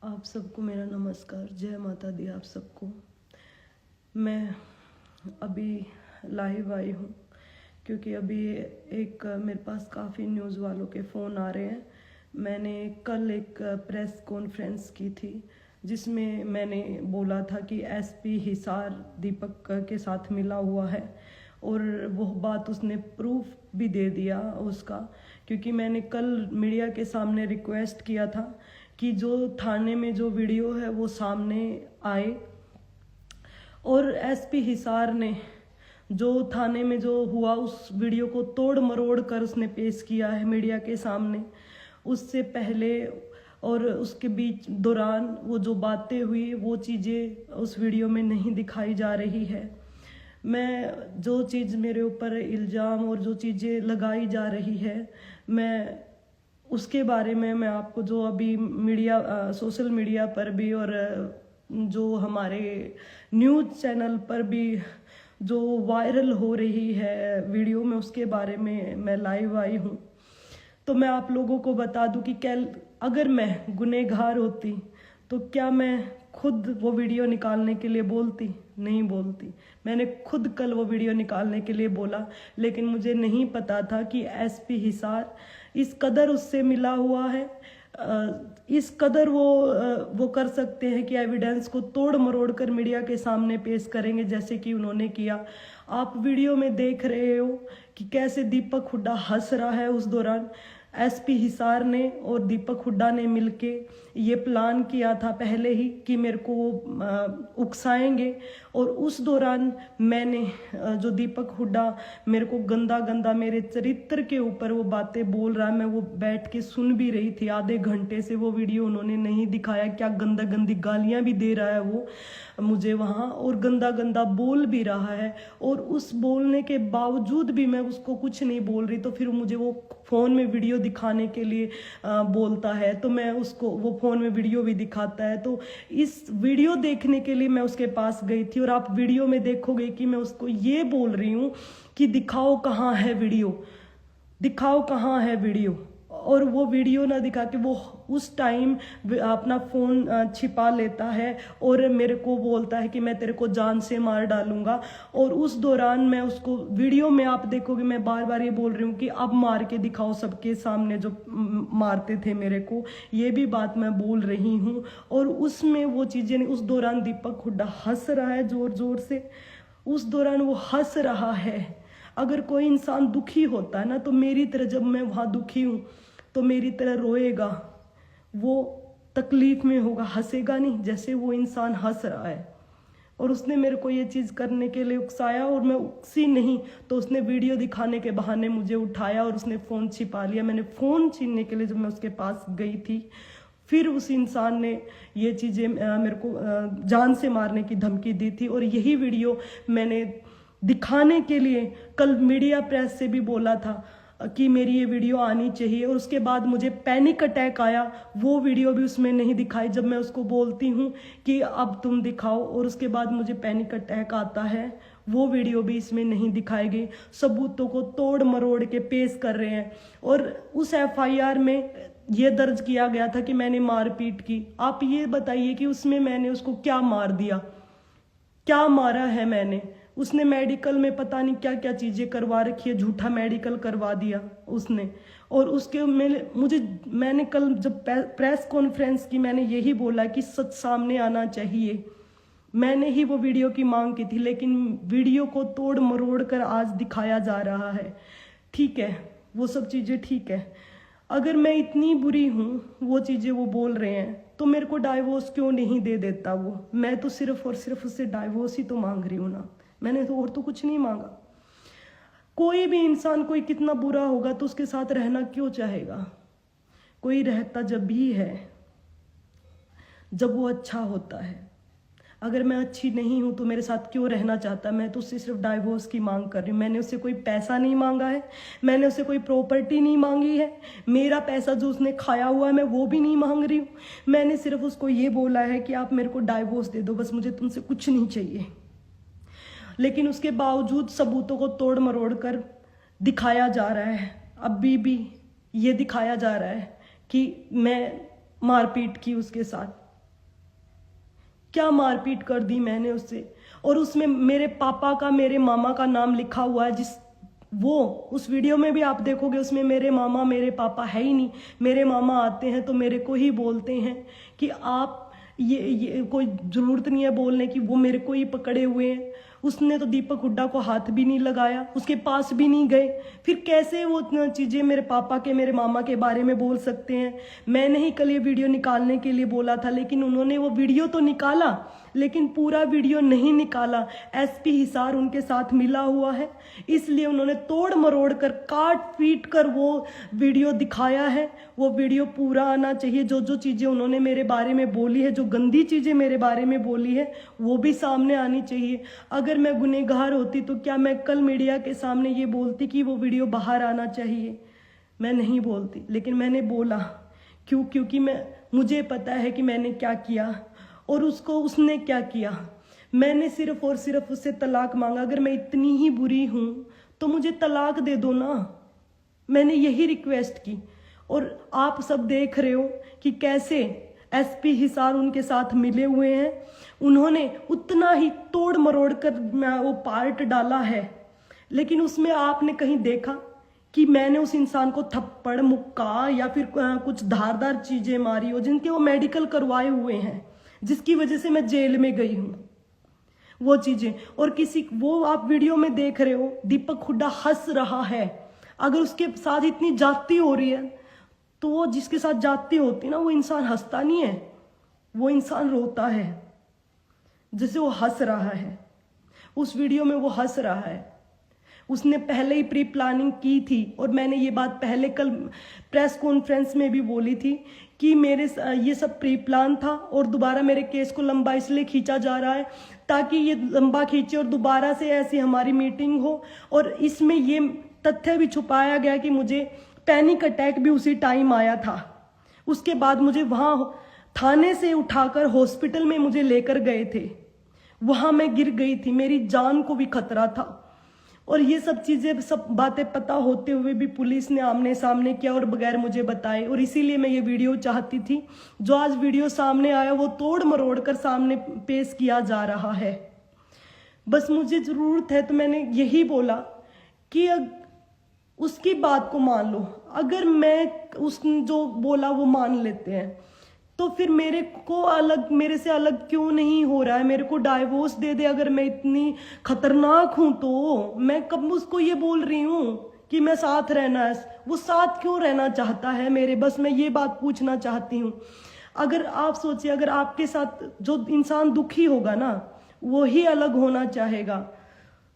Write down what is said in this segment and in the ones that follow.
आप सबको मेरा नमस्कार, जय माता दी आप सबको। मैं अभी लाइव आई हूँ क्योंकि अभी एक मेरे पास काफ़ी न्यूज़ वालों के फ़ोन आ रहे हैं। मैंने कल एक प्रेस कॉन्फ्रेंस की थी जिसमें मैंने बोला था कि एसपी हिसार दीपक के साथ मिला हुआ है, और वो बात उसने प्रूफ भी दे दिया उसका, क्योंकि मैंने कल मीडिया के सामने रिक्वेस्ट किया था कि जो थाने में जो वीडियो है वो सामने आए, और एसपी हिसार ने जो थाने में जो हुआ उस वीडियो को तोड़ मरोड़ कर उसने पेश किया है मीडिया के सामने। उससे पहले और उसके बीच दौरान वो जो बातें हुई वो चीज़ें उस वीडियो में नहीं दिखाई जा रही है। मैं जो चीज़ मेरे ऊपर इल्ज़ाम और जो चीज़ें लगाई जा रही है, मैं उसके बारे में मैं आपको जो अभी मीडिया सोशल मीडिया पर भी और जो हमारे न्यूज़ चैनल पर भी जो वायरल हो रही है वीडियो में, उसके बारे में मैं लाइव आई हूँ। तो मैं आप लोगों को बता दूं कि अगर मैं गुनहगार होती तो क्या मैं खुद वो वीडियो निकालने के लिए बोलती? नहीं बोलती। मैंने खुद कल वो वीडियो निकालने के लिए बोला, लेकिन मुझे नहीं पता था कि एसपी हिसार इस कदर उससे मिला हुआ है, इस कदर वो कर सकते हैं कि एविडेंस को तोड़ मरोड़ कर मीडिया के सामने पेश करेंगे जैसे कि उन्होंने किया। आप वीडियो में देख रहे हो कि कैसे दीपक हुड्डा हंस रहा है। उस दौरान एसपी हिसार ने और दीपक हुड्डा ने मिलके ये प्लान किया था पहले ही कि मेरे को उकसाएंगे, और उस दौरान मैंने जो दीपक हुड्डा मेरे को गंदा गंदा मेरे चरित्र के ऊपर वो बातें बोल रहा है, मैं वो बैठ के सुन भी रही थी। आधे घंटे से वो वीडियो उन्होंने नहीं दिखाया, क्या गंदा गंदी गालियां भी दे रहा है वो मुझे वहाँ, और गंदा गंदा बोल भी रहा है, और उस बोलने के बावजूद भी मैं उसको कुछ नहीं बोल रही। तो फिर मुझे वो फ़ोन में वीडियो दिखाने के लिए बोलता है, तो मैं उसको वो फ़ोन में वीडियो भी दिखाता है। तो इस वीडियो देखने के लिए मैं उसके पास गई थी, और आप वीडियो में देखोगे कि मैं उसको ये बोल रही हूँ कि दिखाओ कहाँ है वीडियो, दिखाओ कहाँ है वीडियो। और वो वीडियो ना दिखा के वो उस टाइम अपना फ़ोन छिपा लेता है और मेरे को बोलता है कि मैं तेरे को जान से मार डालूंगा। और उस दौरान मैं उसको वीडियो में आप देखोगे मैं बार बार ये बोल रही हूँ कि अब मार के दिखाओ सबके सामने जो मारते थे मेरे को, ये भी बात मैं बोल रही हूँ। और उसमें वो चीज़ें उस दौरान दीपक हुड्डा हंस रहा है ज़ोर ज़ोर से, उस दौरान वो हंस रहा है। अगर कोई इंसान दुखी होता है ना, तो मेरी तरह जब मैं वहाँ दुखी हूँ तो मेरी तरह रोएगा, वो तकलीफ में होगा, हंसेगा नहीं जैसे वो इंसान हंस रहा है। और उसने मेरे को ये चीज़ करने के लिए उकसाया, और मैं उकसी नहीं तो उसने वीडियो दिखाने के बहाने मुझे उठाया और उसने फ़ोन छिपा लिया। मैंने फ़ोन छीनने के लिए जब मैं उसके पास गई थी, फिर उस इंसान ने ये चीज़ें मेरे को जान से मारने की धमकी दी थी। और यही वीडियो मैंने दिखाने के लिए कल मीडिया प्रेस से भी बोला था कि मेरी ये वीडियो आनी चाहिए, और उसके बाद मुझे पैनिक अटैक आया। वो वीडियो भी उसमें नहीं दिखाई जब मैं उसको बोलती हूँ कि अब तुम दिखाओ, और उसके बाद मुझे पैनिक अटैक आता है। वो वीडियो भी इसमें नहीं दिखाई गई। सबूतों को तोड़ मरोड़ के पेश कर रहे हैं, और उस एफआईआर में ये दर्ज किया गया था कि मैंने मारपीट की। आप ये बताइए कि उसमें मैंने उसको क्या मार दिया, क्या मारा है मैंने? उसने मेडिकल में पता नहीं क्या क्या चीज़ें करवा रखी है, झूठा मेडिकल करवा दिया उसने। और उसके मैंने कल जब प्रेस कॉन्फ्रेंस की, मैंने यही बोला कि सच सामने आना चाहिए। मैंने ही वो वीडियो की मांग की थी, लेकिन वीडियो को तोड़ मरोड़ कर आज दिखाया जा रहा है। ठीक है, वो सब चीज़ें ठीक है। अगर मैं इतनी बुरी हूँ, वो चीज़ें वो बोल रहे हैं, तो मेरे को डाइवोर्स क्यों नहीं दे देता वो? मैं तो सिर्फ और सिर्फ उससे डाइवोर्स ही तो मांग रही हूँ ना, मैंने तो और तो कुछ नहीं मांगा। कोई भी इंसान कोई कितना बुरा होगा तो उसके साथ रहना क्यों चाहेगा? कोई रहता जब भी है जब वो अच्छा होता है। अगर मैं अच्छी नहीं हूँ तो मेरे साथ क्यों रहना चाहता? मैं तो उससे सिर्फ डाइवोर्स की मांग कर रही हूँ। मैंने उससे कोई पैसा नहीं मांगा है, मैंने उससे कोई प्रॉपर्टी नहीं मांगी है, मेरा पैसा जो उसने खाया हुआ है मैं वो भी नहीं मांग रही हूँ। मैंने सिर्फ उसको ये बोला है कि आप मेरे को डाइवोर्स दे दो, बस मुझे तुमसे कुछ नहीं चाहिए। लेकिन उसके बावजूद सबूतों को तोड़ मरोड़ कर दिखाया जा रहा है। अभी भी ये दिखाया जा रहा है कि मैं मारपीट की उसके साथ। क्या मारपीट कर दी मैंने उससे। और उसमें मेरे पापा का, मेरे मामा का नाम लिखा हुआ है, उस वीडियो में भी आप देखोगे, उसमें मेरे मामा मेरे पापा है ही नहीं। मेरे मामा आते हैं तो मेरे को ही बोलते हैं कि आप ये कोई जरूरत नहीं है बोलने की, वो मेरे को ही पकड़े हुए हैं। उसने तो दीपक हुड्डा को हाथ भी नहीं लगाया, उसके पास भी नहीं गए। फिर कैसे वो चीज़ें मेरे पापा के, मेरे मामा के बारे में बोल सकते हैं। मैंने ही कल ये वीडियो निकालने के लिए बोला था, लेकिन उन्होंने वो वीडियो तो निकाला, लेकिन पूरा वीडियो नहीं निकाला। एसपी हिसार उनके साथ मिला हुआ है, इसलिए उन्होंने तोड़ मरोड़ कर, काट पीट कर वो वीडियो दिखाया है। वो वीडियो पूरा आना चाहिए। जो जो चीज़ें उन्होंने मेरे बारे में बोली है, जो गंदी चीज़ें मेरे बारे में बोली है, वो भी सामने आनी चाहिए। अगर मैं गुनहगार होती तो क्या मैं कल मीडिया के सामने ये बोलती कि वो वीडियो बाहर आना चाहिए? मैं नहीं बोलती, लेकिन मैंने बोला। क्योंकि मुझे पता है कि मैंने क्या किया और उसने क्या किया। मैंने सिर्फ और सिर्फ उससे तलाक मांगा। अगर मैं इतनी ही बुरी हूं तो मुझे तलाक दे दो ना। मैंने यही रिक्वेस्ट की। और आप सब देख रहे हो कि कैसे एसपी हिसार उनके साथ मिले हुए हैं। उन्होंने उतना ही तोड़ मरोड़ कर वो पार्ट डाला है, लेकिन उसमें आपने कहीं देखा कि मैंने उस इंसान को थप्पड़, मुक्का या फिर कुछ धारदार चीजें मारी हो, जिनके वो मेडिकल करवाए हुए हैं, जिसकी वजह से मैं जेल में गई हूं, वो चीजें। और वो आप वीडियो में देख रहे हो, दीपक हुड्डा हंस रहा है। अगर उसके साथ इतनी जाती हो रही है तो वो जिसके साथ जाती होती ना, वो इंसान हंसता नहीं है, वो इंसान रोता है। जैसे वो हंस रहा है, उस वीडियो में वो हंस रहा है। उसने पहले ही प्री प्लानिंग की थी, और मैंने ये बात पहले कल प्रेस कॉन्फ्रेंस में भी बोली थी कि मेरे ये सब प्री प्लान था, और दोबारा मेरे केस को लंबा इसलिए खींचा जा रहा है ताकि ये लंबा खींचे और दोबारा से ऐसी हमारी मीटिंग हो। और इसमें ये तथ्य भी छुपाया गया कि मुझे पैनिक अटैक भी उसी टाइम आया था। उसके बाद मुझे वहाँ थाने से उठाकर हॉस्पिटल में मुझे लेकर गए थे, वहाँ मैं गिर गई थी, मेरी जान को भी खतरा था। और ये सब चीज़ें, सब बातें पता होते हुए भी पुलिस ने आमने सामने किया और बगैर मुझे बताए। और इसीलिए मैं ये वीडियो चाहती थी। जो आज वीडियो सामने आया वो तोड़ मरोड़ कर सामने पेश किया जा रहा है। बस मुझे ज़रूरत है तो मैंने यही बोला कि उसकी बात को मान लो। अगर मैं उसने जो बोला वो मान लेते हैं तो फिर मेरे से अलग क्यों नहीं हो रहा है? मेरे को डाइवोर्स दे दे। अगर मैं इतनी खतरनाक हूं तो मैं कब उसको ये बोल रही हूं कि मैं साथ रहना है। वो साथ क्यों रहना चाहता है मेरे? बस मैं ये बात पूछना चाहती हूँ। अगर आप सोचिए, अगर आपके साथ जो इंसान दुखी होगा ना, वो ही अलग होना चाहेगा।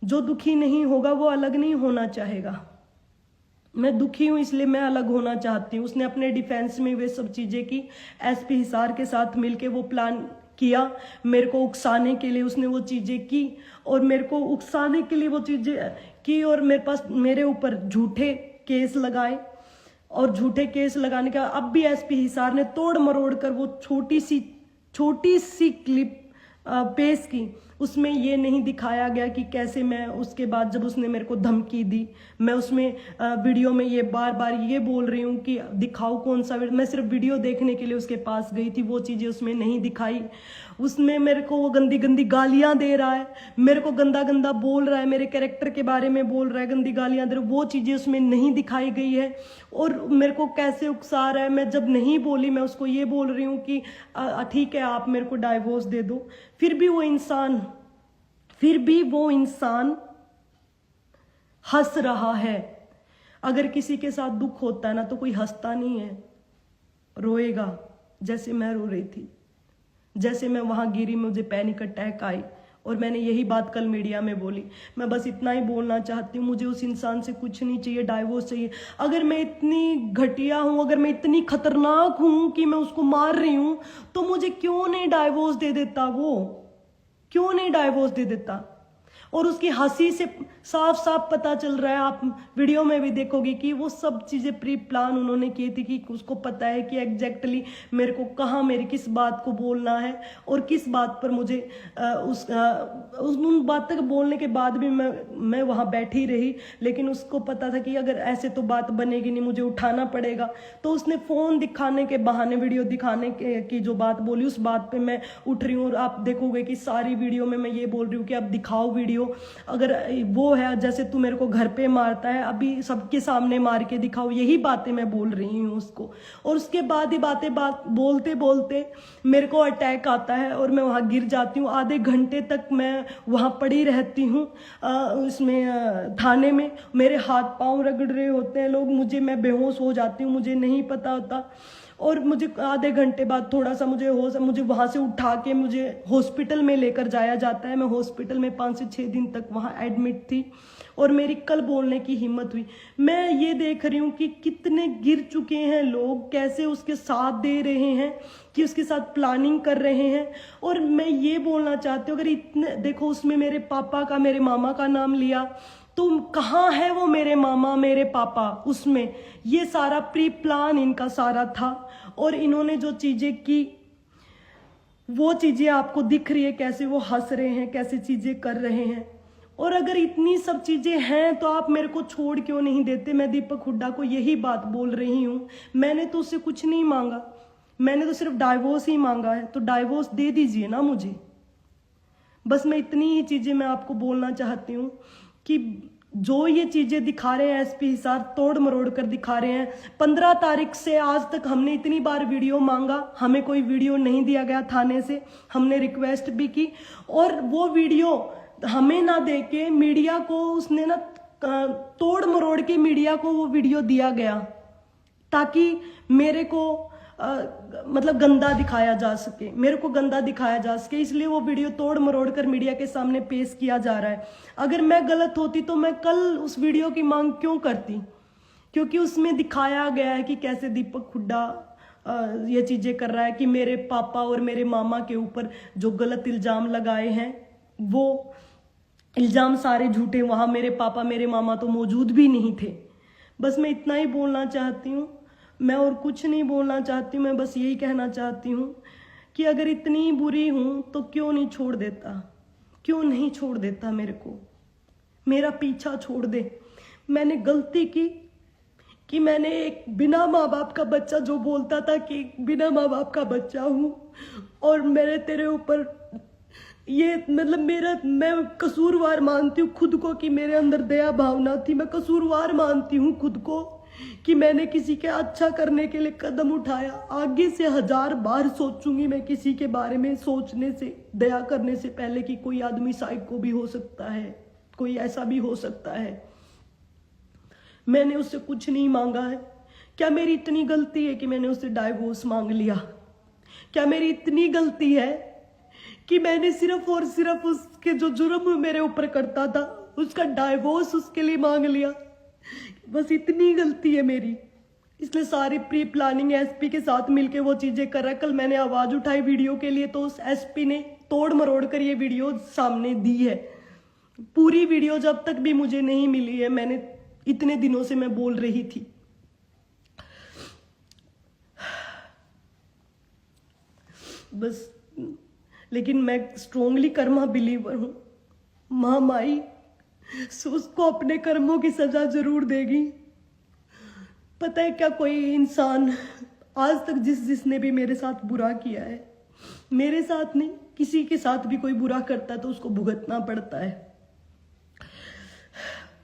जो दुखी नहीं होगा वो अलग नहीं होना चाहेगा। मैं दुखी हूं इसलिए मैं अलग होना चाहती हूँ। उसने अपने डिफेंस में वे सब चीजें की। एसपी हिसार के साथ मिलके वो प्लान किया, मेरे को उकसाने के लिए उसने वो चीजें की, और मेरे को उकसाने के लिए वो चीजें की, और मेरे ऊपर झूठे केस लगाए। और झूठे केस लगाने का अब भी एसपी हिसार ने तोड़ मरोड़ कर वो छोटी सी क्लिप पेश की। उसमें ये नहीं दिखाया गया कि कैसे मैं उसके बाद जब उसने मेरे को धमकी दी, मैं उसमें वीडियो में ये बार बार ये बोल रही हूँ कि दिखाओ कौन सा वीडियो। मैं सिर्फ वीडियो देखने के लिए उसके पास गई थी, वो चीज़ें उसमें नहीं दिखाई। उसमें मेरे को वो गंदी गंदी गालियाँ दे रहा है, मेरे को गंदा गंदा बोल रहा है, मेरे कैरेक्टर के बारे में बोल रहा है, गंदी गालियाँ दे रहा है, वो चीज़ें उसमें नहीं दिखाई गई है। और मेरे को कैसे उकसा रहा है। मैं जब नहीं बोली, मैं उसको ये बोल रही हूँ कि ठीक है आप मेरे को डाइवोर्स दे दो, फिर भी वो इंसान हंस रहा है। अगर किसी के साथ दुख होता है ना तो कोई हंसता नहीं है, रोएगा। जैसे मैं रो रही थी, जैसे मैं वहां गिरी, मुझे पैनिक अटैक आई, और मैंने यही बात कल मीडिया में बोली। मैं बस इतना ही बोलना चाहती हूँ, मुझे उस इंसान से कुछ नहीं चाहिए, डाइवोर्स चाहिए। अगर मैं इतनी घटिया हूँ, अगर मैं इतनी खतरनाक हूँ कि मैं उसको मार रही हूँ, तो मुझे क्यों नहीं डाइवोर्स दे देता? वो क्यों नहीं डाइवोर्स दे देता? और उसकी हंसी से साफ साफ पता चल रहा है, आप वीडियो में भी देखोगे कि वो सब चीज़ें प्री प्लान उन्होंने की थी, कि उसको पता है कि एग्जैक्टली मेरे को कहाँ मेरी किस बात को बोलना है और किस बात पर मुझे उन बात तक बोलने के बाद भी मैं वहाँ बैठी रही, लेकिन उसको पता था कि अगर ऐसे तो बात बनेगी नहीं, मुझे उठाना पड़ेगा। तो उसने फ़ोन दिखाने के बहाने वीडियो दिखाने की जो बात बोली, उस बात पे मैं उठ रही हूँ। और आप देखोगे कि सारी वीडियो में मैं ये बोल रही हूँ कि अब दिखाओ वीडियो, अगर वो है जैसे तू मेरे को घर पे मारता है, अभी सबके सामने मार के दिखाओ। यही बातें मैं बोल रही हूँ उसको। और उसके बाद ही बात बोलते बोलते मेरे को अटैक आता है और मैं वहाँ गिर जाती हूँ। आधे घंटे तक मैं वहाँ पड़ी रहती हूँ उसमें थाने में। मेरे हाथ पांव रगड़ रहे होते हैं लोग, मैं बेहोश हो जाती हूँ, मुझे नहीं पता होता। और मुझे आधे घंटे बाद थोड़ा सा मुझे वहाँ से उठा के मुझे हॉस्पिटल में लेकर जाया जाता है। मैं हॉस्पिटल में 5 से 6 दिन तक वहाँ एडमिट थी और मेरी कल बोलने की हिम्मत हुई। मैं ये देख रही हूँ कि कितने गिर चुके हैं लोग, कैसे उसके साथ दे रहे हैं, कि उसके साथ प्लानिंग कर रहे हैं। और मैं ये बोलना चाहती हूँ, अगर इतने देखो, उसमें मेरे पापा का, मेरे मामा का नाम लिया, तो कहाँ है वो मेरे मामा मेरे पापा? उसमें ये सारा प्री प्लान इनका सारा था। और इन्होंने जो चीजें की, वो चीजें आपको दिख रही है, कैसे वो हंस रहे हैं, कैसे चीजें कर रहे हैं। और अगर इतनी सब चीजें हैं तो आप मेरे को छोड़ क्यों नहीं देते? मैं दीपक हुड्डा को यही बात बोल रही हूँ। मैंने तो उससे कुछ नहीं मांगा, मैंने तो सिर्फ डाइवोर्स ही मांगा है, तो डाइवोर्स दे दीजिए ना मुझे। बस मैं इतनी ही चीजें मैं आपको बोलना चाहती हूँ कि जो ये चीजें दिखा रहे हैं एसपी हिसार, तोड़ मरोड़ कर दिखा रहे हैं। 15 तारीख से आज तक हमने इतनी बार वीडियो मांगा, हमें कोई वीडियो नहीं दिया गया थाने से। हमने रिक्वेस्ट भी की और वो वीडियो हमें ना देके मीडिया को उसने ना तोड़ मरोड़ के मीडिया को वो वीडियो दिया गया, ताकि मेरे को मतलब गंदा दिखाया जा सके, मेरे को गंदा दिखाया जा सके। इसलिए वो वीडियो तोड़ मरोड़ कर मीडिया के सामने पेश किया जा रहा है। अगर मैं गलत होती तो मैं कल उस वीडियो की मांग क्यों करती? क्योंकि उसमें दिखाया गया है कि कैसे दीपक हुड्डा ये चीजें कर रहा है, कि मेरे पापा और मेरे मामा के ऊपर जो गलत इल्जाम लगाए हैं, वो इल्जाम सारे झूठे। वहां मेरे पापा मेरे मामा तो मौजूद भी नहीं थे। बस मैं इतना ही बोलना चाहती हूँ, मैं और कुछ नहीं बोलना चाहती हूँ। मैं बस यही कहना चाहती हूँ कि अगर इतनी बुरी हूँ तो क्यों नहीं छोड़ देता, क्यों नहीं छोड़ देता मेरे को, मेरा पीछा छोड़ दे। मैंने गलती की कि मैंने एक बिना माँ बाप का बच्चा, जो बोलता था कि बिना माँ बाप का बच्चा हूँ, और मेरे तेरे ऊपर ये मतलब मैं कसूरवार मानती हूँ खुद को, कि मेरे अंदर दया भावना थी। मैं कसूरवार मानती हूँ खुद को कि मैंने किसी के अच्छा करने के लिए कदम उठाया। आगे से 1000 बार सोचूंगी मैं किसी के बारे में, सोचने से, दया करने से पहले, कि कोई आदमी साइको भी हो सकता है, कोई ऐसा भी हो सकता है। मैंने उससे कुछ नहीं मांगा है। क्या मेरी इतनी गलती है कि मैंने उससे डाइवोर्स मांग लिया? क्या मेरी इतनी गलती है कि मैंने सिर्फ और सिर्फ उसके जो जुर्म मेरे ऊपर करता था, उसका डाइवोर्स उसके लिए मांग लिया? बस इतनी गलती है मेरी। इसलिए सारी प्री प्लानिंग एसपी के साथ मिलके वो चीजें कर रहा है। कल मैंने आवाज उठाई वीडियो के लिए, तो उस एसपी ने तोड़ मरोड़ कर ये वीडियो सामने दी है। पूरी वीडियो जब तक भी मुझे नहीं मिली है, मैंने इतने दिनों से मैं बोल रही थी। बस, लेकिन मैं स्ट्रोंगली कर्मा बिलीवर हूं। महामाई उसको अपने कर्मों की सजा जरूर देगी। पता है क्या, कोई इंसान आज तक जिसने भी मेरे साथ बुरा किया है, मेरे साथ नहीं, किसी के साथ भी कोई बुरा करता है तो उसको भुगतना पड़ता है,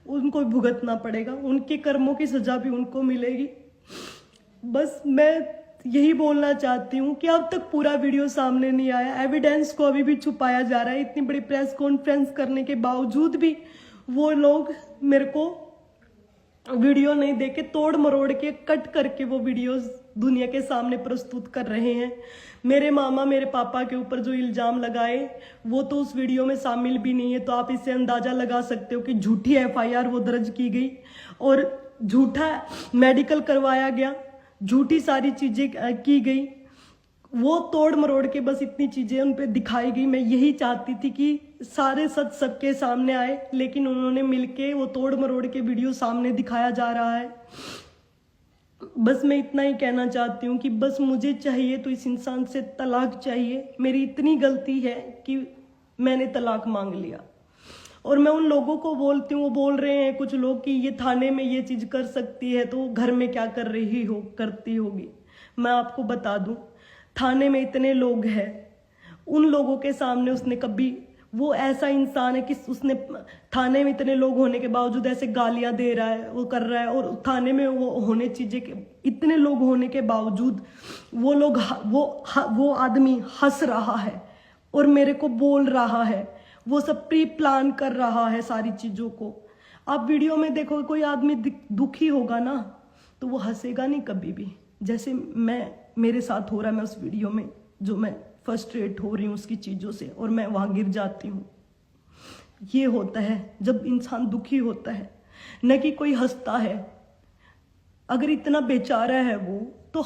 उनको भुगतना पड़ेगा, उनके कर्मों की सजा भी उनको मिलेगी। बस मैं यही बोलना चाहती हूँ कि अब तक पूरा वीडियो सामने नहीं आया, एविडेंस को अभी भी छुपाया जा रहा है। इतनी बड़ी प्रेस कॉन्फ्रेंस करने के बावजूद भी वो लोग मेरे को वीडियो नहीं देके, तोड़ मरोड़ के, कट करके वो वीडियोस दुनिया के सामने प्रस्तुत कर रहे हैं। मेरे मामा मेरे पापा के ऊपर जो इल्जाम लगाए वो तो उस वीडियो में शामिल भी नहीं है। तो आप इससे अंदाजा लगा सकते हो कि झूठी एफआईआर वो दर्ज की गई और झूठा मेडिकल करवाया गया, झूठी सारी चीजें की गई। वो तोड़ मरोड़ के बस इतनी चीजें उन पे दिखाई गई। मैं यही चाहती थी कि सारे सच सबके सामने आए, लेकिन उन्होंने मिलके वो तोड़ मरोड़ के वीडियो सामने दिखाया जा रहा है। बस मैं इतना ही कहना चाहती हूँ कि बस मुझे चाहिए तो इस इंसान से तलाक चाहिए। मेरी इतनी गलती है कि मैंने तलाक मांग लिया। और मैं उन लोगों को बोलती हूँ, वो बोल रहे हैं कुछ लोग कि ये थाने में ये चीज कर सकती है तो घर में क्या कर रही हो करती होगी। मैं आपको बता दूं, थाने में इतने लोग हैं, उन लोगों के सामने उसने कभी, वो ऐसा इंसान है कि उसने थाने में इतने लोग होने के बावजूद ऐसे गालियां दे रहा है, वो कर रहा है, और थाने में वो होने चीजें के इतने लोग होने के बावजूद वो लोग वो आदमी हंस रहा है और मेरे को बोल रहा है, वो सब प्री प्लान कर रहा है सारी चीजों को। आप वीडियो में देखो, कोई आदमी दुखी होगा ना तो वो हंसेगा नहीं कभी भी, जैसे मेरे साथ हो रहा है। मैं उस वीडियो में जो मैं फ्रस्ट्रेट हो रही हूँ उसकी चीजों से, और मैं वहां गिर जाती हूँ। ये होता है जब इंसान दुखी होता है, न कि कोई हंसता है। अगर इतना बेचारा है वो, तो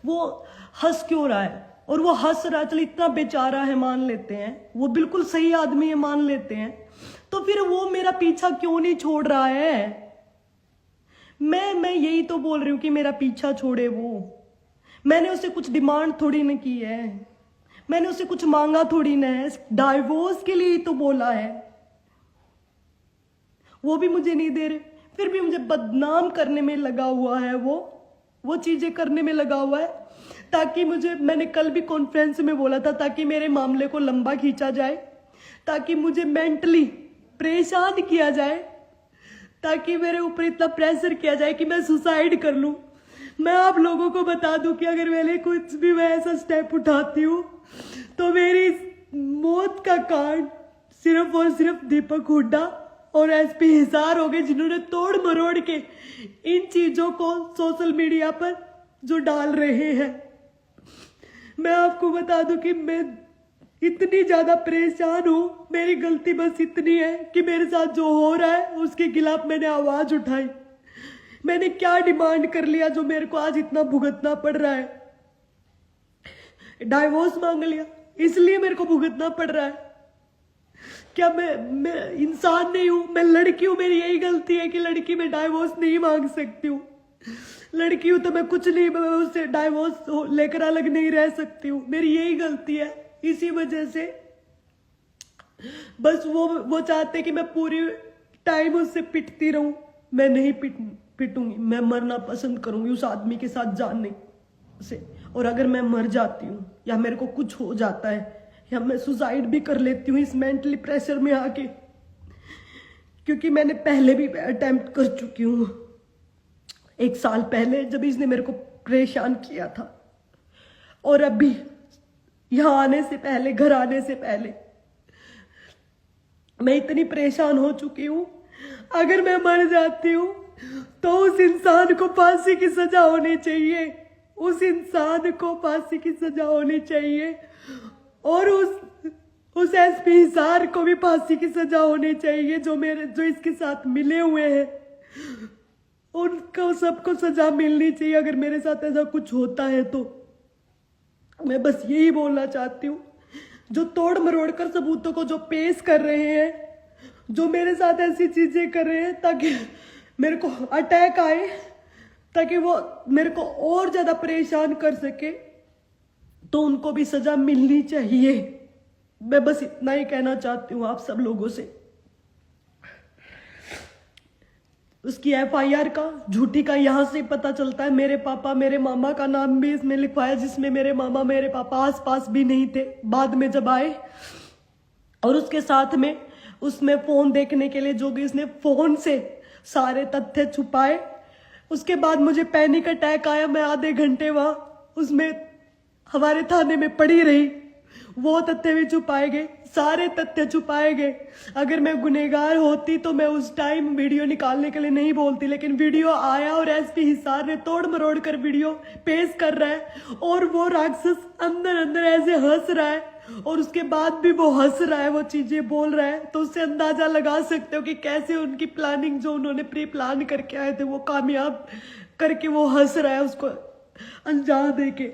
वो हंस क्यों रहा है? और वो हंस रहा है, चल इतना बेचारा है मान लेते हैं, वो बिल्कुल सही आदमी है मान लेते हैं, तो फिर वो मेरा पीछा क्यों नहीं छोड़ रहा है? मैं यही तो बोल रही हूँ कि मेरा पीछा छोड़े वो। मैंने उसे कुछ डिमांड थोड़ी न की है, मैंने उसे कुछ मांगा थोड़ी न है, डाइवोर्स के लिए ही तो बोला है। वो भी मुझे नहीं दे रहे, फिर भी मुझे बदनाम करने में लगा हुआ है। वो चीजें करने में लगा हुआ है ताकि मैंने कल भी कॉन्फ्रेंस में बोला था, ताकि मेरे मामले को लंबा खींचा जाए, ताकि मुझे मेंटली परेशान किया जाए, ताकि मेरे ऊपर इतना प्रेशर किया जाए कि मैं सुसाइड कर लूं। मैं आप लोगों को बता दूं कि अगर मैंने कुछ भी मैं ऐसा स्टेप उठाती हूँ तो मेरी मौत का कारण सिर्फ और सिर्फ दीपक हुड्डा और एसपी हिसार हो गए, जिन्होंने तोड़ मरोड़ के इन चीजों को सोशल मीडिया पर जो डाल रहे हैं। मैं आपको बता दूं कि मैं इतनी ज्यादा परेशान हूं। मेरी गलती बस इतनी है कि मेरे साथ जो हो रहा है उसके खिलाफ मैंने आवाज उठाई। मैंने क्या डिमांड कर लिया जो मेरे को आज इतना भुगतना पड़ रहा है? डाइवोर्स मांग लिया इसलिए मेरे को भुगतना पड़ रहा है? क्या मैं इंसान नहीं हूं? मैं लड़की हूं, मेरी यही गलती है कि लड़की में डाइवोर्स नहीं मांग सकती हूँ। लड़की हूं तो मैं कुछ नहीं, मैं उससे डाइवोर्स लेकर अलग नहीं रह सकती हूँ। मेरी यही गलती है। इसी वजह से बस वो चाहते कि मैं पूरी टाइम उससे पिटती रहूं। मैं नहीं पिटूंगी, मैं मरना पसंद करूंगी उस आदमी के साथ जाने से। और अगर मैं मर जाती हूँ या मेरे को कुछ हो जाता है या मैं सुसाइड भी कर लेती हूँ इस मेंटली प्रेशर में आके, क्योंकि मैंने पहले भी अटेम्प्ट कर चुकी हूँ। 1 साल पहले जब इसने मेरे को परेशान किया था, और अभी यहाँ आने से पहले, घर आने से पहले मैं इतनी परेशान हो चुकी हूँ। अगर मैं मर जाती हूँ तो उस इंसान को फांसी की सजा होनी चाहिए, उस इंसान को फांसी की सजा होनी चाहिए, और उस एसपी हिसार को भी फांसी की सजा होनी चाहिए। जो इसके साथ मिले हुए हैं उनको सबको सजा मिलनी चाहिए। अगर मेरे साथ ऐसा कुछ होता है तो मैं बस यही बोलना चाहती हूँ, जो तोड़ मरोड़ कर सबूतों को जो पेश कर रहे हैं, जो मेरे साथ ऐसी चीजें कर रहे हैं ताकि मेरे को अटैक आए, ताकि वो मेरे को और ज्यादा परेशान कर सके, तो उनको भी सजा मिलनी चाहिए। मैं बस इतना ही कहना चाहती हूँ आप सब लोगों से। उसकी एफआईआर का झूठी का यहाँ से पता चलता है। मेरे पापा, मेरे मामा का नाम भी इसमें लिखवाया, जिसमें मेरे मामा, मेरे पापा आसपास भी नहीं थे बाद में जब आए। और उसके साथ में उसमें फोन देखने के लिए जो भी उसने फोन से सारे तथ्य छुपाए। उसके बाद मुझे पैनिक अटैक आया। मैं आधे घंटे वहां उसमें हमारे थाने में पड़ी रही। वो तथ्य भी छुपाए गए, सारे तथ्य छुपाए गए। अगर मैं गुनहगार होती तो मैं उस टाइम वीडियो निकालने के लिए नहीं बोलती, लेकिन वीडियो आया और एसपी हिसार ने तोड़ मरोड़ कर वीडियो पेश कर रहा है, और वो राक्षस अंदर अंदर ऐसे हंस रहा है, और उसके बाद भी वो हंस रहा है, वो चीजें बोल रहा है। तो उससे अंदाजा लगा सकते हो कि कैसे उनकी प्लानिंग जो उन्होंने प्री प्लान करके आए थे वो कामयाब करके वो हंस रहा है उसको अंजाम देके।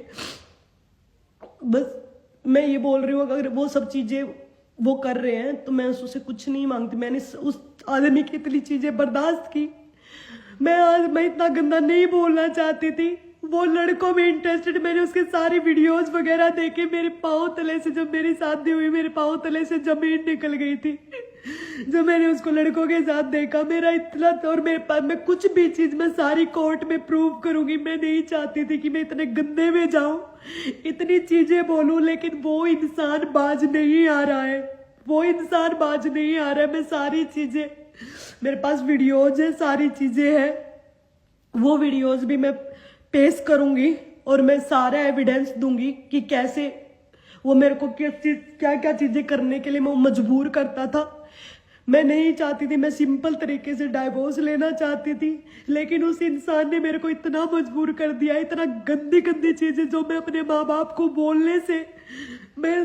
बस मैं ये बोल रही हूँ, अगर वो सब चीजें वो कर रहे हैं तो मैं उससे कुछ नहीं मांगती। मैंने उस आदमी की इतनी चीजें बर्दाश्त की। मैं इतना गंदा नहीं बोलना चाहती थी। वो लड़कों में इंटरेस्टेड, मैंने उसके सारी वीडियोस वगैरह देखे। मेरे पाँव तले से, जब मेरी शादी हुई, मेरे पाँव तले से जमीन निकल गई थी जब मैंने उसको लड़कों के साथ देखा। मेरा इतना, और मेरे पास मैं कुछ भी चीज मैं सारी कोर्ट में प्रूव करूंगी। मैं नहीं चाहती थी कि मैं इतने गंदे में जाऊं, इतनी चीजें बोलूं, लेकिन वो इंसान बाज नहीं आ रहा है। वो इंसान बाज नहीं आ रहा है। मैं सारी चीजें, मेरे पास वीडियोज है, सारी चीजें हैं। वो वीडियोज भी मैं पेश करूंगी और मैं सारा एविडेंस दूंगी कि कैसे वो मेरे को क्या क्या चीजें करने के लिए मैं मजबूर करता था। मैं नहीं चाहती थी, मैं सिंपल तरीके से डाइवोर्स लेना चाहती थी, लेकिन उस इंसान ने मेरे को इतना मजबूर कर दिया, इतना गंदी गंदी चीजें जो मैं अपने माँ बाप को बोलने से, मैं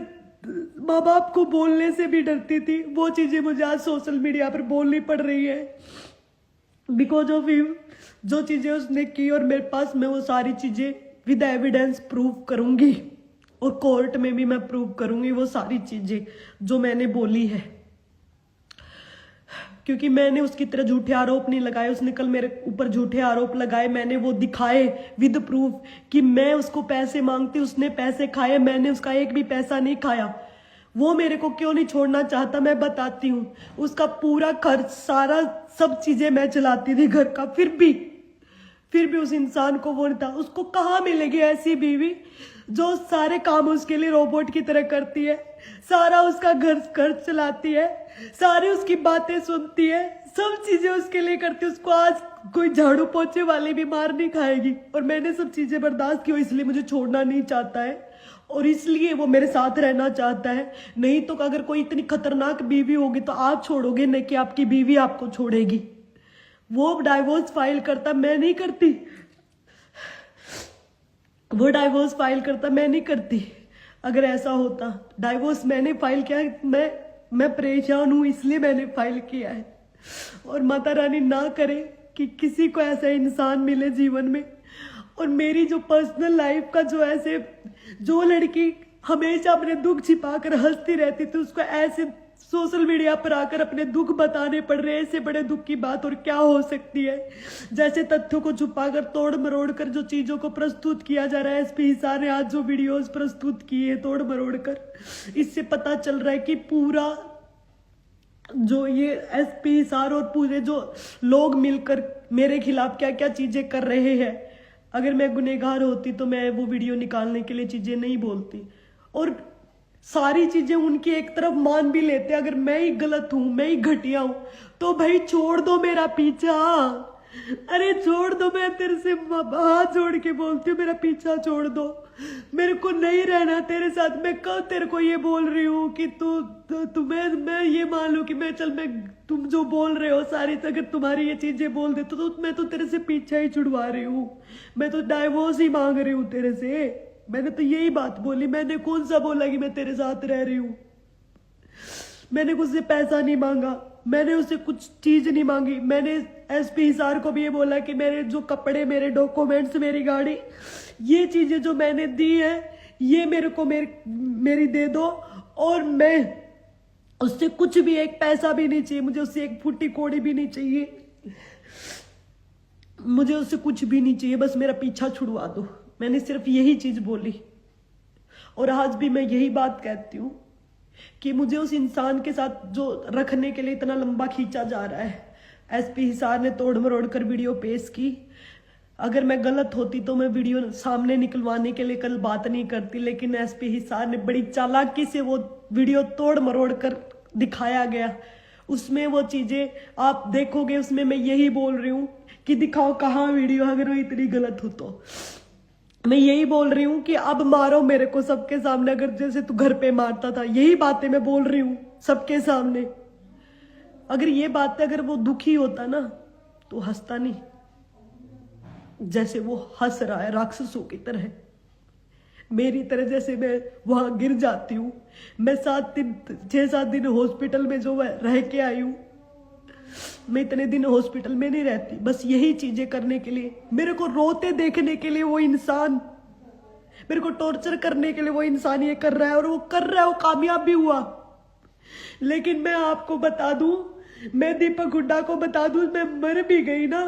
माँ बाप को बोलने से भी डरती थी, वो चीजें मुझे आज सोशल मीडिया पर बोलनी पड़ रही है बिकॉज ऑफ हिम। जो चीजें उसने की और मेरे पास, मैं वो सारी चीजें विद एविडेंस प्रूव करूंगी और कोर्ट में भी मैं प्रूव करूंगी वो सारी चीजें जो मैंने बोली है। क्योंकि मैंने उसकी तरह झूठे आरोप नहीं लगाए, उसने कल मेरे ऊपर झूठे आरोप लगाए, मैंने वो दिखाए विद प्रूफ कि मैं उसको पैसे मांगती, उसने पैसे खाए, मैंने उसका एक भी पैसा नहीं खाया। वो मेरे को क्यों नहीं छोड़ना चाहता मैं बताती हूँ। उसका पूरा खर्च, सारा सब चीजें मैं चलाती थी घर का, फिर भी उस इंसान को वो नहीं था। उसको कहाँ मिलेगी ऐसी बीवी जो सारे काम उसके लिए रोबोट की तरह करती है, सारा उसका घर खर्च चलाती है, सारी उसकी बातें सुनती है, सब चीजें उसके लिए करती है। उसको आज कोई झाड़ू पोछे वाली भी मार नहीं खाएगी। और मैंने सब चीजें बर्दाश्त की, इसलिए मुझे छोड़ना नहीं चाहता है और इसलिए वो मेरे साथ रहना चाहता है। नहीं तो अगर कोई इतनी खतरनाक बीवी होगी तो आप छोड़ोगे, नहीं कि आपकी बीवी आपको छोड़ेगी। वो डाइवोर्स फाइल करता, मैं नहीं करती। वो डाइवोर्स फाइल करता, मैं नहीं करती। अगर ऐसा होता, डाइवोर्स मैंने फाइल किया, मैं परेशान हूं इसलिए मैंने फाइल किया है। और माता रानी ना करे कि किसी को ऐसा इंसान मिले जीवन में। और मेरी जो पर्सनल लाइफ का जो लड़की हमेशा अपने दुख छिपा कर हंसती रहती थी, उसको ऐसे सोशल मीडिया पर आकर अपने दुख बताने पड़ रहे हैं। इससे बड़े दुख की बात और क्या हो सकती है। जैसे तथ्यों को छुपाकर, तोड़ मरोड़ कर जो चीजों को प्रस्तुत किया जा रहा है। एसपी हिसार ने आज जो वीडियोस प्रस्तुत किए तोड़ मरोड़ कर, इससे पता चल रहा है कि पूरा जो ये एसपी हिसार और पूरे जो लोग मिलकर मेरे खिलाफ क्या क्या चीजें कर रहे हैं। अगर मैं गुनहगार होती तो मैं वो वीडियो निकालने के लिए चीजें नहीं बोलती। और सारी चीजें उनकी एक तरफ मान भी लेते, अगर मैं ही गलत हूं, मैं ही घटिया हूं, तो भाई छोड़ दो मेरा पीछा। अरे छोड़ दो, मैं तेरे से हाथ जोड़ के बोलती हूँ, मेरा पीछा छोड़ दो। मेरे को नहीं रहना तेरे साथ। मैं कब तेरे को ये बोल रही हूँ कि तुम्हें मैं ये मान लूं कि मैं तुम जो बोल रहे हो सारी, अगर तुम्हारी ये चीजें बोल दे तो मैं तो तेरे से पीछा ही छुड़वा रही हूँ। मैं तो डाइवोर्स ही मांग रही हूँ तेरे से। मैंने तो यही बात बोली। मैंने कौन सा बोला कि मैं तेरे साथ रह रही हूँ। मैंने उससे पैसा नहीं मांगा, मैंने उससे कुछ चीज नहीं मांगी। मैंने एसपी हिसार को भी ये बोला कि मेरे जो कपड़े, मेरे डॉक्यूमेंट्स, मेरी गाड़ी, ये चीजें जो मैंने दी है ये मेरे को मेरी दे दो। और मैं उससे कुछ भी, एक पैसा भी नहीं चाहिए मुझे, उससे एक फुट्टी कोड़ी भी नहीं चाहिए, मुझे उससे कुछ भी नहीं चाहिए, बस मेरा पीछा छुड़वा दो। मैंने सिर्फ यही चीज बोली। और आज भी मैं यही बात कहती हूँ कि मुझे उस इंसान के साथ जो रखने के लिए इतना लंबा खींचा जा रहा है। एसपी हिसार ने तोड़ मरोड़ कर वीडियो पेश की। अगर मैं गलत होती तो मैं वीडियो सामने निकलवाने के लिए कल बात नहीं करती, लेकिन एसपी हिसार ने बड़ी चालाकी से वो वीडियो तोड़ मरोड़ कर दिखाया गया। उसमें वो चीजें आप देखोगे, उसमें मैं यही बोल रही हूँ कि दिखाओ कहाँ वीडियो, अगर वो इतनी गलत हो तो। मैं यही बोल रही हूँ कि अब मारो मेरे को सबके सामने, अगर जैसे तू घर पे मारता था। यही बातें मैं बोल रही हूँ सबके सामने। अगर ये बातें, अगर वो दुखी होता ना तो हंसता नहीं, जैसे वो हंस रहा है राक्षसों की तरह, मेरी तरह। जैसे मैं वहां गिर जाती हूँ। मैं 6-7 दिन हॉस्पिटल में जो रह के आई हूँ, मैं इतने दिन हॉस्पिटल में नहीं रहती, बस यही चीजें करने के लिए, मेरे को रोते देखने के लिए वो इंसान मेरे को टॉर्चर करने के लिए वो इंसान ये कर रहा है, और वो कर रहा है, वो कामयाब भी हुआ। लेकिन मैं आपको बता दूं, मैं दीपक हुड्डा को बता दूं, मैं मर भी गई ना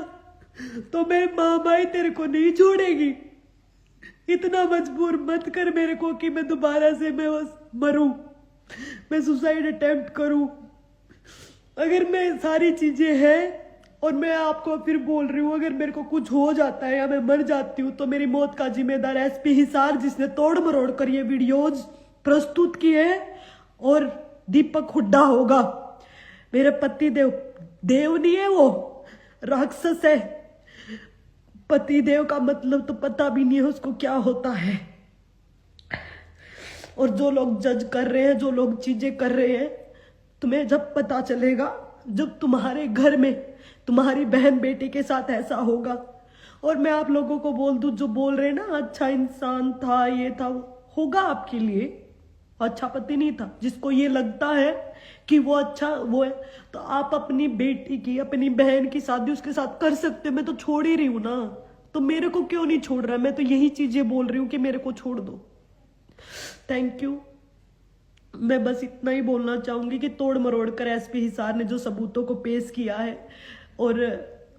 तो मेरी माँ भाई तेरे को नहीं छोड़ेगी। इतना मजबूर मत कर मेरे को कि मैं दोबारा से मैं मरूं, मैं सुसाइड अटेम्प्ट करूं। अगर मैं सारी चीजें हैं, और मैं आपको फिर बोल रही हूँ, अगर मेरे को कुछ हो जाता है या मैं मर जाती हूँ तो मेरी मौत का जिम्मेदार एसपी हिसार, जिसने तोड़ मरोड़ कर ये वीडियोज प्रस्तुत किए हैं, और दीपक हुड्डा होगा। मेरे पति देव नहीं है, वो राक्षस है। पति देव का मतलब तो पता भी नहीं है उसको क्या होता है। और जो लोग जज कर रहे हैं, जो लोग चीजें कर रहे हैं, तुम्हें जब पता चलेगा, जब तुम्हारे घर में तुम्हारी बहन बेटी के साथ ऐसा होगा। और मैं आप लोगों को बोल दूं, जो बोल रहे हैं ना अच्छा इंसान था, ये था, होगा आपके लिए अच्छा पति नहीं था। जिसको ये लगता है कि वो अच्छा वो है, तो आप अपनी बेटी की, अपनी बहन की शादी उसके साथ कर सकते हो। मैं तो छोड़ ही रही हूं ना, तो मेरे को क्यों नहीं छोड़ रहा? मैं तो यही चीजें बोल रही हूँ कि मेरे को छोड़ दो। Thank you. मैं बस इतना ही बोलना चाहूंगी कि तोड़ मरोड़ कर एसपी हिसार ने जो सबूतों को पेश किया है, और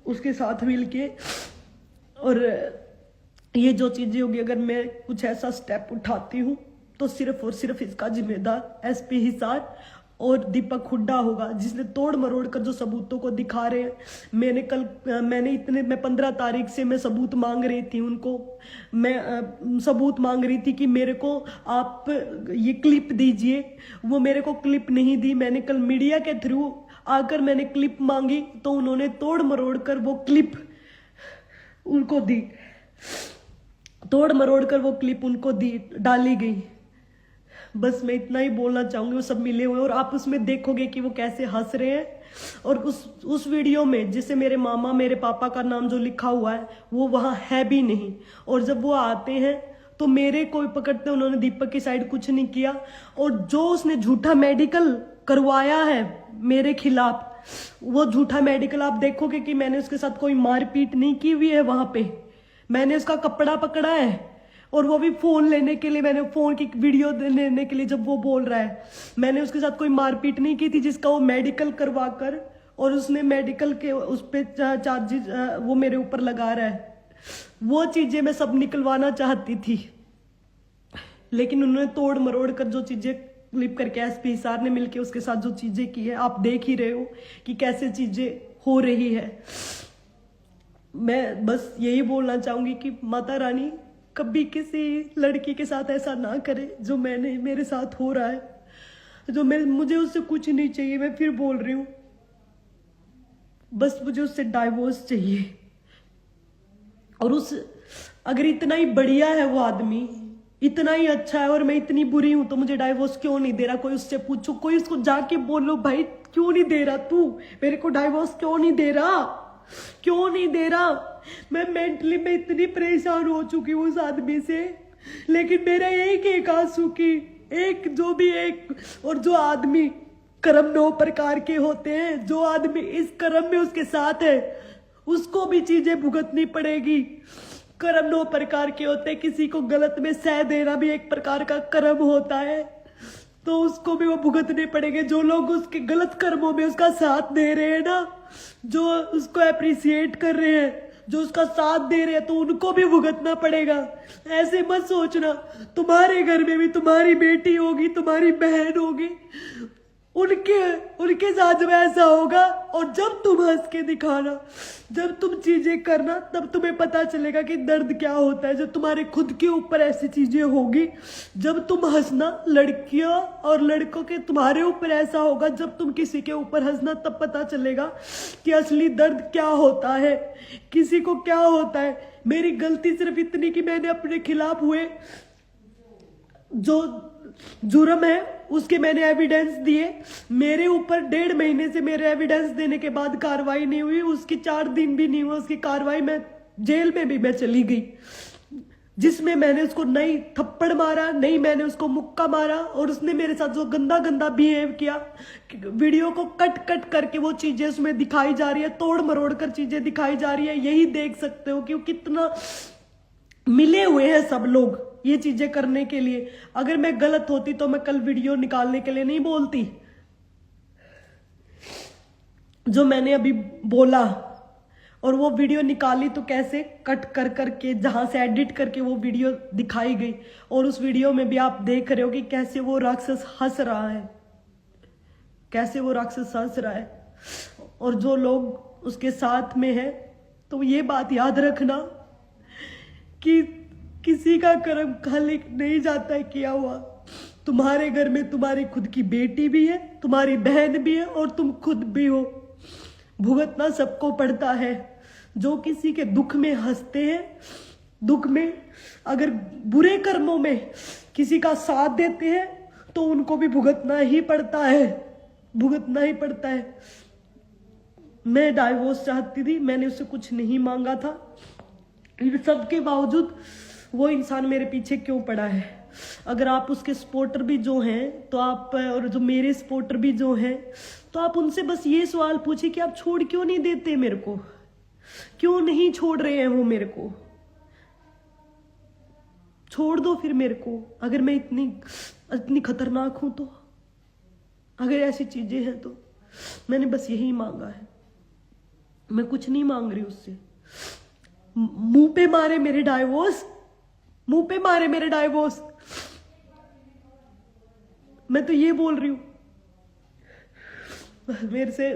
उसके साथ मिलके, और ये जो चीजें होगी, अगर मैं कुछ ऐसा स्टेप उठाती हूँ तो सिर्फ और सिर्फ इसका जिम्मेदार एसपी हिसार और दीपक हुड्डा होगा, जिसने तोड़ मरोड़ कर जो सबूतों को दिखा रहे हैं। मैं 15 तारीख से मैं सबूत मांग रही थी उनको। मैं सबूत मांग रही थी कि मेरे को आप ये क्लिप दीजिए। वो मेरे को क्लिप नहीं दी। मैंने कल मीडिया के थ्रू आकर मैंने क्लिप मांगी, तो उन्होंने तोड़ मरोड़ कर वो क्लिप उनको दी। तोड़ मरोड़ कर वो क्लिप उनको दी, डाली गई। बस मैं इतना ही बोलना चाहूंगी। वो सब मिले हुए, और आप उसमें देखोगे कि वो कैसे हंस रहे हैं। और उस वीडियो में जिसे मेरे मामा, मेरे पापा का नाम जो लिखा हुआ है, वो वहां है भी नहीं। और जब वो आते हैं तो मेरे कोई पकड़ते, उन्होंने दीपक की साइड कुछ नहीं किया। और जो उसने झूठा मेडिकल करवाया है मेरे खिलाफ, वो झूठा मेडिकल आप देखोगे कि मैंने उसके साथ कोई मारपीट नहीं की हुई है। वहां पे मैंने उसका कपड़ा पकड़ा है, और वो भी फोन लेने के लिए, मैंने फोन की वीडियो लेने के लिए। जब वो बोल रहा है, मैंने उसके साथ कोई मारपीट नहीं की थी, जिसका वो मेडिकल करवा कर, और उसने मेडिकल के उस पे चार्जेस वो मेरे ऊपर लगा रहा है। वो चीजें मैं सब निकलवाना चाहती थी, लेकिन उन्होंने तोड़ मरोड़ कर जो चीजें क्लिप करके एसपी हिसार ने मिलके उसके साथ जो चीजें की है, आप देख ही रहे हो कि कैसे चीजें हो रही है। मैं बस यही बोलना चाहूंगी कि माता रानी कभी किसी लड़की के साथ ऐसा ना करे जो मेरे साथ हो रहा है। मुझे उससे कुछ नहीं चाहिए। मैं फिर बोल रही हूँ, बस मुझे उससे डाइवोर्स चाहिए। और अगर इतना ही बढ़िया है वो आदमी, इतना ही अच्छा है, और मैं इतनी बुरी हूं, तो मुझे डाइवोर्स क्यों नहीं दे रहा? कोई उससे पूछो, कोई उसको जाके बोलो, भाई क्यों नहीं दे रहा तू मेरे को डाइवोर्स? क्यों नहीं दे रहा? क्यों नहीं दे रहा? मैं मेंटली में इतनी परेशान हो चुकी हूँ उस आदमी से। लेकिन मेरा एक आंसू की एक और जो आदमी कर्म 9 प्रकार के होते हैं, जो आदमी इस कर्म में उसके साथ है, उसको भी चीजें भुगतनी पड़ेगी। कर्म 9 प्रकार के होते हैं। किसी को गलत में सह देना भी एक प्रकार का कर्म होता है, तो उसको भी वो भुगतने पड़ेंगे। जो लोग उसके गलत कर्मों में उसका साथ दे रहे हैं ना, जो उसको अप्रिसिएट कर रहे हैं, जो उसका साथ दे रहे हैं, तो उनको भी भुगतना पड़ेगा। ऐसे मत सोचना तुम्हारे घर में भी तुम्हारी बेटी होगी, तुम्हारी बहन होगी, उनके साथ जब ऐसा होगा, और जब तुम हंस के दिखाना, जब तुम चीजें करना, तब तुम्हें पता चलेगा कि दर्द क्या होता है। जब तुम्हारे खुद के ऊपर ऐसी चीजें होगी, जब तुम हंसना, लड़कियों और लड़कों के तुम्हारे ऊपर ऐसा होगा, जब तुम किसी के ऊपर हंसना, तब पता चलेगा कि असली दर्द क्या होता है, किसी को क्या होता है। मेरी गलती सिर्फ इतनी कि मैंने अपने खिलाफ हुए जो जुर्म है उसके मैंने एविडेंस दिए। मेरे ऊपर 1.5 महीने से मेरे एविडेंस देने के बाद कार्रवाई नहीं हुई। उसकी 4 दिन भी नहीं हुआ उसकी कार्रवाई। मैं जेल में भी मैं चली गई, जिसमें मैंने उसको नहीं थप्पड़ मारा, नहीं मैंने उसको मुक्का मारा, और उसने मेरे साथ जो गंदा गंदा बिहेव किया, वीडियो को कट कट करके वो चीजें उसमें दिखाई जा रही है, तोड़ मरोड़ कर चीजें दिखाई जा रही है। यही देख सकते हो कि वो कितना मिले हुए हैं सब लोग। ये चीजें करने के लिए। अगर मैं गलत होती तो मैं कल वीडियो निकालने के लिए नहीं बोलती। जो मैंने अभी बोला और वो वीडियो निकाली तो कैसे कट कर करके जहां से एडिट करके वो वीडियो दिखाई गई, और उस वीडियो में भी आप देख रहे हो कि कैसे वो राक्षस हंस रहा है, कैसे वो राक्षस हंस रहा है। और जो लोग उसके साथ में है तो ये बात याद रखना कि किसी का कर्म खाली नहीं जाता है किया हुआ। तुम्हारे घर में तुम्हारी खुद की बेटी भी है, तुम्हारी बहन भी है और तुम खुद भी हो। भुगतना सबको पड़ता है। जो किसी के दुख में हंसते हैं, दुख में अगर बुरे कर्मों में किसी का साथ देते हैं तो उनको भी भुगतना ही पड़ता है, भुगतना ही पड़ता है। मैं डाइवोर्स चाहती थी, मैंने उससे कुछ नहीं मांगा था। इन सब के बावजूद वो इंसान मेरे पीछे क्यों पड़ा है? अगर आप उसके सपोर्टर भी जो हैं तो आप, और जो मेरे सपोर्टर भी जो हैं, तो आप उनसे बस ये सवाल पूछिए कि आप छोड़ क्यों नहीं देते मेरे को, क्यों नहीं छोड़ रहे हैं वो मेरे को? छोड़ दो फिर मेरे को। अगर मैं इतनी खतरनाक हूं तो, अगर ऐसी चीजें हैं तो मैंने बस यही मांगा है, मैं कुछ नहीं मांग रही उससे। मुंह पे मारे मेरे डाइवोर्स, मुंह पे मारे मेरे डाइवोर्स। मैं तो ये बोल रही हूं, मेरे से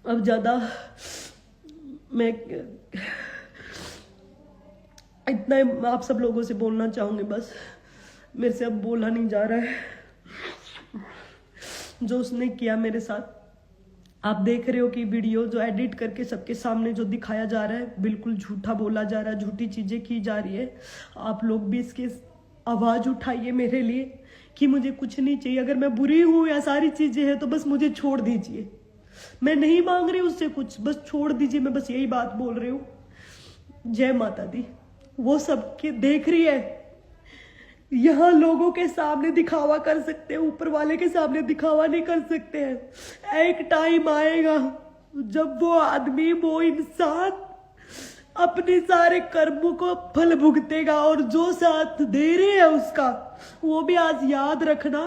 अब ज्यादा मैं इतना आप सब लोगों से बोलना चाहूंगी। बस मेरे से अब बोला नहीं जा रहा है। जो उसने किया मेरे साथ, आप देख रहे हो कि वीडियो जो एडिट करके सबके सामने जो दिखाया जा रहा है, बिल्कुल झूठा बोला जा रहा है, झूठी चीजें की जा रही है। आप लोग भी इसके आवाज उठाइए मेरे लिए कि मुझे कुछ नहीं चाहिए। अगर मैं बुरी हूं या सारी चीजें हैं तो बस मुझे छोड़ दीजिए। मैं नहीं मांग रही उससे कुछ, बस छोड़ दीजिए। मैं बस यही बात बोल रही हूँ। जय माता दी। वो सबके देख रही है, यहाँ लोगों के सामने दिखावा कर सकते हैं, ऊपर वाले के सामने दिखावा नहीं कर सकते हैं। एक टाइम आएगा जब वो आदमी, वो इंसान अपने सारे कर्मों को फल भुगतेगा। और जो साथ दे रहे हैं उसका, वो भी आज याद रखना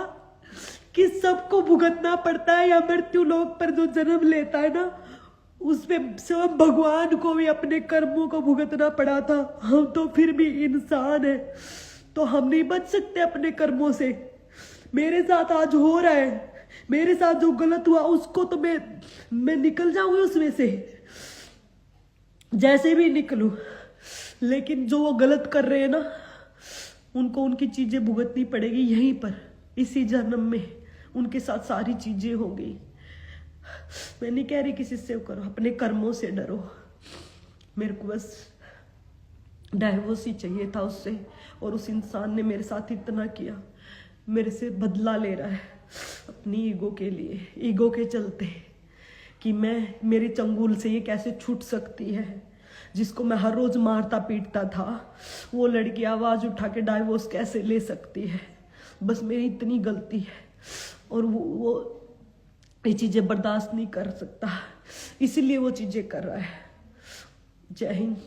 कि सबको भुगतना पड़ता है। या मृत्यु लोक पर जो जन्म लेता है ना, उसमें स्वयं भगवान को भी अपने कर्मों को भुगतना पड़ा था। हम तो फिर भी इंसान है, तो हम नहीं बच सकते अपने कर्मों से। मेरे साथ आज हो रहा है, मेरे साथ जो गलत हुआ उसको तो मैं निकल जाऊंगी उसमें से, जैसे भी निकलूं। लेकिन जो वो गलत कर रहे हैं ना, उनको उनकी चीजें भुगतनी पड़ेगी यहीं पर, इसी जन्म में उनके साथ सारी चीजें होंगी। मैं नहीं कह रही किसी से करो, अपने कर्मों से डरो। मेरे को बस डाइवोर्स ही चाहिए था उससे, और उस इंसान ने मेरे साथ इतना किया, मेरे से बदला ले रहा है अपनी ईगो के लिए, ईगो के चलते कि मेरे चंगुल से ये कैसे छूट सकती है। जिसको मैं हर रोज मारता पीटता था, वो लड़की आवाज उठा के डाइवोर्स कैसे ले सकती है? बस मेरी इतनी गलती है, और वो ये चीजें बर्दाश्त नहीं कर सकता, इसीलिए वो चीजें कर रहा है। जय हिंद,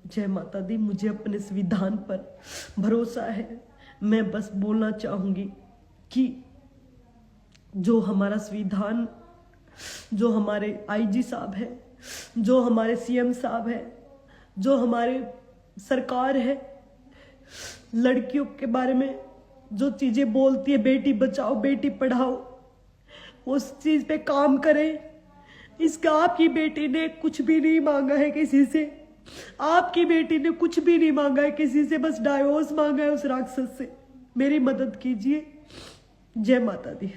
जय माता दी। मुझे अपने संविधान पर भरोसा है। मैं बस बोलना चाहूंगी कि जो हमारा संविधान, जो हमारे आईजी साहब है, जो हमारे सीएम साहब है, जो हमारे सरकार है, लड़कियों के बारे में जो चीजें बोलती है, बेटी बचाओ बेटी पढ़ाओ, उस चीज पे काम करें। इसका आपकी बेटी ने कुछ भी नहीं मांगा है किसी से, आपकी बेटी ने कुछ भी नहीं मांगा है किसी से, बस डाइवोर्स मांगा है उस राक्षस से। मेरी मदद कीजिए। जय माता दी।